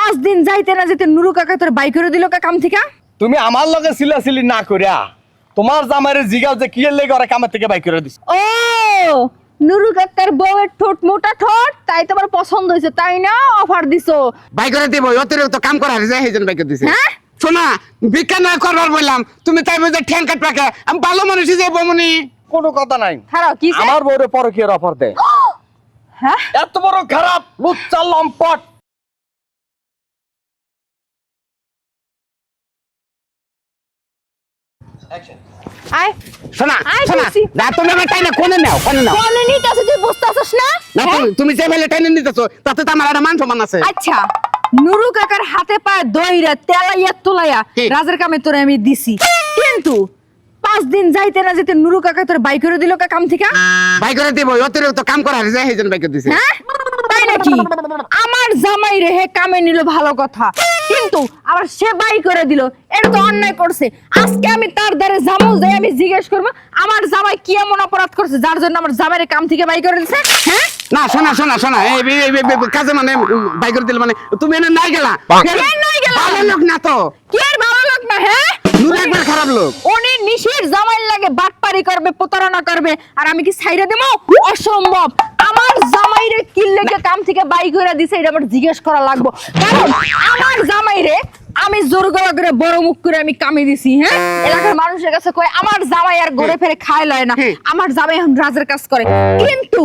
5 দিন যাইতে না যেতে নুরু কাকা তোর বাই করে দিল কাম থেকে। তুমি আমার লগে সিলাসিলি না করিয়া তোমার জামাইরে জিগাও যে কি লেগে ওরা কামের থেকে বাই করে দিছ। ও নুরু কাকার বউয়ের ঠোঁট মোটা ঠোঁট, তাই তোমার পছন্দ হয়েছে তাই না, অফার দিছো। বাই করে দিব, অতিরিক্ত কাম করার যায় সেইজন বাই করে দিছে। হ্যাঁ শোনা, ভিক্ষা না করবার বললাম, তুমি তাই বুঝে ঠ্যাং কাট পাকে, আমি ভালো মানুষই যে বমনি। কোনো কথা নাই। খারাপ কি আমার বউরে পরকীয়ার অফার দেয়। হ্যাঁ এত বড় খারাপ লুচ্চা লম্পট। আয় শোনা আয় শোনা, বলছি। না তুমি আমার টাইনে কোনে নাও, কোনে নাও। কোনে নিতেছ তুই বুঝতেছস না? না তুমি যে ফেলে টাইনে নিতেছো তাতে তো আমার একটা মান সম্মান আছে। আচ্ছা নুরু কাকার হাতে পায়ে দইরা তেলাইয়া তোলাইয়া কি? রাজার কামে তোরে আমি দিছি, কিন্তু 5 দিন যাইতে না যেতে নুরু কাকা তোর বাই করে দিল কাম থেকে। বাই করে দিব, অতিরিক্ত কাম করার যায় সেইজন বাই করে দিছে। হ্যাঁ তাই নাকি? আমার জামাই রে হে কামে নিল ভালো কথা, কিন্তু আবার সে বাই করে দিল, এটা তো অন্যায় করছে। আজকে আমি তার দ্বারে জামু যাই, আমি জিজ্ঞেস করবো আমার জামাই কি এমন অপরাধ করছে যার জন্য আমার জামাইয়ের কাম থেকে বাই করে দিছে। হ্যাঁ না শোনা শোনা শোনা, এই কাজে মানে বাই করে দিল মানে তুমি এনে নাই গেলা। কেন নাই গেলাম? ভালো লোক না তো, কি আর ভালো লোক না? হ্যাঁ নুরু একবার খারাপ লোক। উনি নিশির জামাই লাগে বাটপারি করবে, প্রতারণা করবে, আর আমি কি ছাইরা দেবো? অসম্ভব। আমার জামাইরে কি লেগে কাম থেকে বাই করে দিছে এটা আমার জিজ্ঞেস করা লাগবে, কারণ আমার জামাইরে আমি জোর গলা করে বড় মুখ করে আমি কামে দিছি। হ্যাঁ এলাকার মানুষের কাছে কয় আমার জামাই আর ঘুরে ফিরে খায় লয় না, আমার জামাই এখন রাজের কাজ করে, কিন্তু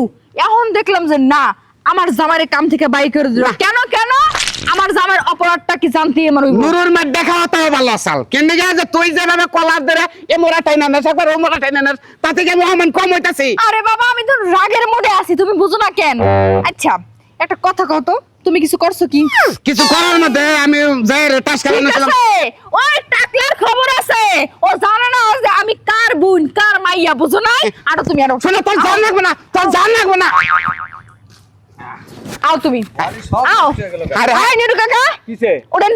এখন দেখলাম যে না, আমার জামাইরে কাম থেকে বাই করে দিল। কেন কেন? আমার জামাইয়ের অপরাধটা কি জানতে আমার ওই নুরুর মাঠ দেখা হতো ভালো আসাল, কেন গেছে যে তুই যেভাবে কলার ধরে এ মোরা টাইনা না একবার ও মোরা টাইনা না, তাতে কি মহামান কম হইতাছে? আরে বাবা আমি তো রাগের মোডে আছি, তুমি বুঝো না কেন? আচ্ছা একটা কথা কও তো, তুমি কিছু করছো কি? কিছু করার মধ্যে আমি যাই টাস ঠিক খেলানো আছে, ওই টাকলার খবর আছে, ও জানে না যে আমি কার বোন কার মাইয়া, বুঝো না? আর তুমি আরো শোনো, তোর জান লাগবে না, তোর জান লাগবে না। আও তুমি আও। আরে আয় নুরু কাকা কিসে? ওড়েন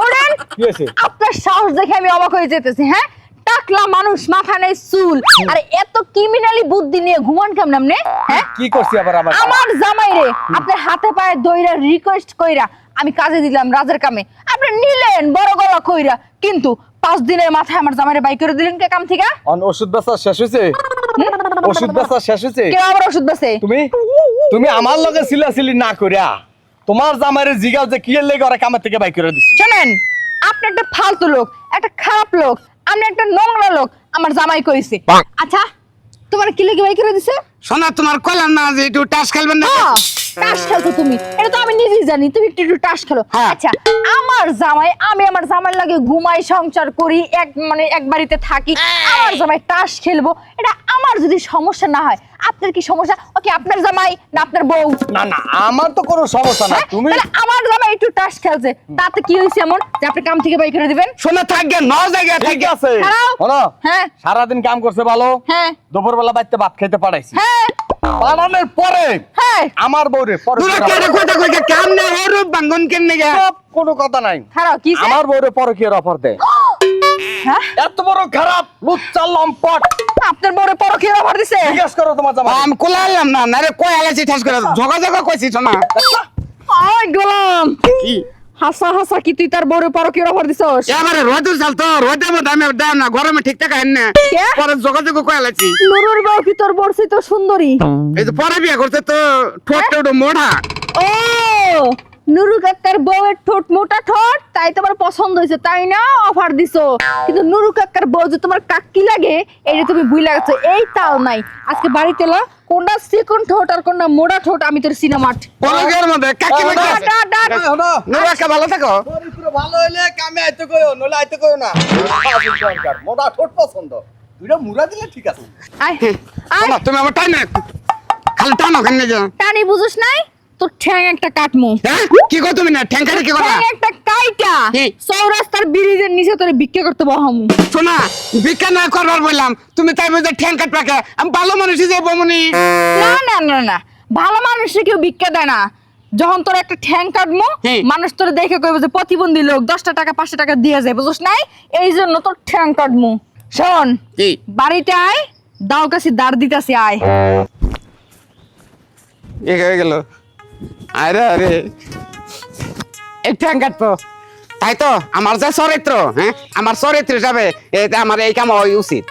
ওড়েন। কি হয়েছে? আপনার সাহস দেখে আমি অবাক হয়ে যেতেছি। হ্যাঁ টাকলা মানুষ, মাথা নেই চুল, আর এত ক্রিমিনালি বুদ্ধি নিয়ে ঘুমান কেমন আপনি? হ্যাঁ কি করছি আবার আমার? আমার জামাইরে আপনার হাতে পায়ে দইরা রিকোয়েস্ট কইরা আমি কাজে দিলাম রাজের কামে, আপনি নিলেন বড় গলা কইরা, কিন্তু 5 দিনের মাথায় আমার জামাইরে বাই করে দিলেন কে কাম থেকে? ওষুধ বেচা শেষ হয়েছে? ওষুধ বেচা শেষ হয়েছে? কেউ আবার ওষুধ বেচে? তুমি তুমি আমার লগে সিলাসিলি না করিয়া তোমার জামাইরে জিগাও যে কি লেগে ওরা কামের থেকে বাই করে দিছ। শোনেন, আপনি একটা ফালতু লোক, একটা খারাপ লোক, আপনি একটা নোংরা লোক, আমার জামাই কইছে। আচ্ছা তোমার কি লেগে বাই করে দিছে? শোনা, তোমার কইলাম না যে একটু টাস খেলবেন না? হ্যাঁ, টাস খেলছো তুমি, এটা তো আমি নিজেই জানি, তুমি একটু একটু টাস খেলো। হ্যাঁ। আচ্ছা আমার জামাই, আমি আমার জামাইয়ের লাগে ঘুমাই, সংসার করি, এক বাড়িতে থাকি, আমার জামাই টাস খেলবো, এটা আমার যদি সমস্যা না হয়, আপনার কি সমস্যা? ওকে আপনার জামাই না আপনার বউ? না না, আমার তো কোনো সমস্যা না। হ্যাঁ? তুমি তাহলে আমার জামাই একটু টাস খেলছে, তাতে কি হয়েছে এমন যে আপনি কাম থেকে বাই করে দিবেন? শোনা, থাকবে ন জায়গায় ঠিক থাকবে। আছে, খারাপ। শোনো, হ্যাঁ সারাদিন কাম করছে ভালো, হ্যাঁ দুপুরবেলা বাইতে ভাত খাইতে পাঠাইছি, হ্যাঁ বানানোর পরে হ্যাঁ আমার বউরে পরে দূরে কেটে কথা কইকে কাম না হরু বাঙ্গন কেন গা? সব কোনো কথা নাই। খারাপ কি? আমার বউরে পরকীয়ার অফার দেয়। হ্যাঁ এত বড় খারাপ লুচ্চা লম্পট। আপনার বউরে পরকীয় অফার দিছে? জিজ্ঞেস করো তোমার জামাই। আমি কোলাইলাম না, না রে কই আলাইছি ঠাস করে যোগাযোগ কইছি। শোনা ওই গোলাম, কি হাসা হাসা কি তুই তার বউরে পরকীয় অফার দিছস? এবারে রোদ চাল তো, রোদের মধ্যে আমি দাও না, গরমে ঠিক টাকা এনে কে? পরে যোগাযোগ কই আলাইছি। নুরুর বউ কি তোর বড়ছি তো সুন্দরী? এই তো পরে বিয়ে করতে তো ঠোঁটটা ওটা মোড়া। ও নুরু কাকার বউয়ের ঠোঁট মোটা ঠোঁট, তাই তোমার পছন্দ হয়েছে তাই না, অফার দিছো। কিন্তু নুরু কাকার বউ যে তোমার কাকি লাগে এটা তুমি বুঝলা গেছো, এই তাও নাই। আজকে বাড়িতে এলো, কোনটা চিকন ঠোঁট আর কোনটা মোটা ঠোঁট আমি তোর সিনেমাট। পলকের মধ্যে কাকি বাকি আছে। নুরাকা ভালো থাকো। চরিত্র ভালো হইলে কামে আইতে কইও, নলে আইতে কইও না। দরকার মোটা ঠোঁট পছন্দ, দুইটা মুড়া দিলে ঠিক আছে। আয় আয় শোনা, তুমি আমার টাইম না খালি টানো কেন যা? টানি বুঝছ নাই, তোর ঠ্যাং একটা কাটমু। হ্যাঁ কি কো তুমি না ঠ্যাংকারে কি করা? ঠ্যাং একটা কাইটা কি? চৌরাস্তার ব্রিজের নিচে তোরে ভিক্ষা করতে বহামু। শোনা, ভিক্ষা না করবার বললাম, তুমি তাই বুঝে ঠ্যাং কাট পাকে, আমি ভালো মানুষই যে বমনি। না না না না, ভালো মানুষে কেউ ভিক্ষা দেয় না। যখন তোর একটা ঠ্যাং কাটমু, হ্যাঁ। মানুষ তোরে দেখে কইবে যে প্রতিবন্ধী লোক, 10টা টাকা 5টা টাকা দিয়ে যায়, বুঝছ নাই? এই জন্য তোর ঠ্যাং কাটমু। শোন, কি বাড়িতে আয়, দাও কাছে দাঁড় দিতাছি, আয়। এ হয়ে গেল। আরে আরে এই ট্যাঙ্কার তো তাই তো আমার যে চরিত্র, হ্যাঁ আমার চরিত্র হিসাবে এটা আমার এই কাম হওয়া উচিত।